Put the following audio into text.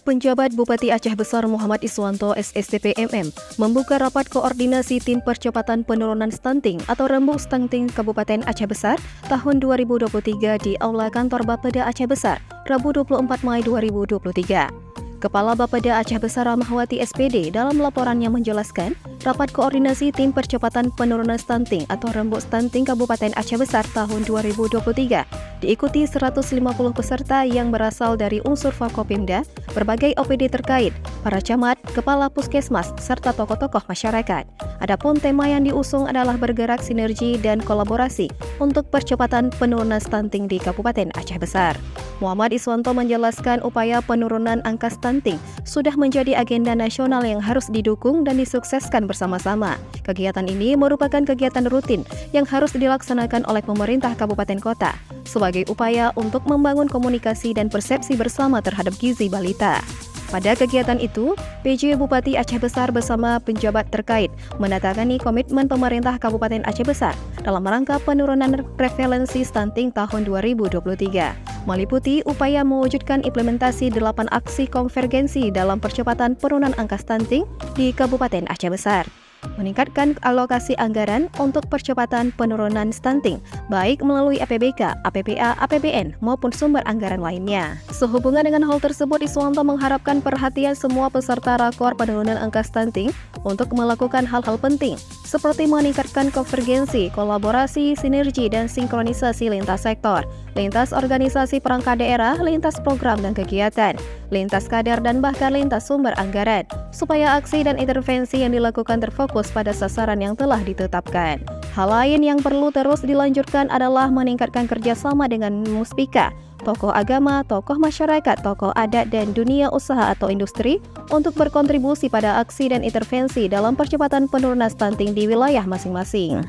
Penjabat Bupati Aceh Besar Muhammad Iswanto SSTP MM membuka rapat koordinasi tim percepatan penurunan stunting atau rembuk stunting Kabupaten Aceh Besar tahun 2023 di Aula Kantor Bapeda Aceh Besar, Rabu 24 Mei 2023. Kepala Bapeda Aceh Besar Rahmawati SPD dalam laporannya menjelaskan, rapat koordinasi tim percepatan penurunan stunting atau rembuk stunting Kabupaten Aceh Besar tahun 2023 diikuti 150 peserta yang berasal dari unsur Forkopimda, berbagai OPD terkait, para camat, kepala puskesmas, serta tokoh-tokoh masyarakat. Adapun tema yang diusung adalah bergerak sinergi dan kolaborasi untuk percepatan penurunan stunting di Kabupaten Aceh Besar. Muhammad Iswanto menjelaskan upaya penurunan angka stunting sudah menjadi agenda nasional yang harus didukung dan disukseskan bersama-sama. Kegiatan ini merupakan kegiatan rutin yang harus dilaksanakan oleh pemerintah kabupaten kota sebagai upaya untuk membangun komunikasi dan persepsi bersama terhadap gizi balita. Pada kegiatan itu, PJ Bupati Aceh Besar bersama penjabat terkait menandatangani komitmen pemerintah Kabupaten Aceh Besar dalam rangka penurunan prevalensi stunting tahun 2023, meliputi upaya mewujudkan implementasi 8 aksi konvergensi dalam percepatan penurunan angka stunting di Kabupaten Aceh Besar. Meningkatkan alokasi anggaran untuk percepatan penurunan stunting, baik melalui APBK, APBA, APBN, maupun sumber anggaran lainnya. Sehubungan dengan hal tersebut, Iswanto mengharapkan perhatian semua peserta rakor penurunan angka stunting untuk melakukan hal-hal penting, seperti meningkatkan konvergensi, kolaborasi, sinergi, dan sinkronisasi lintas sektor, lintas organisasi perangkat daerah, lintas program dan kegiatan, lintas kader, dan bahkan lintas sumber anggaran, supaya aksi dan intervensi yang dilakukan terfokus pada sasaran yang telah ditetapkan. Hal lain yang perlu terus dilanjutkan adalah meningkatkan kerjasama dengan muspika, tokoh agama, tokoh masyarakat, tokoh adat, dan dunia usaha atau industri untuk berkontribusi pada aksi dan intervensi dalam percepatan penurunan stunting di wilayah masing-masing.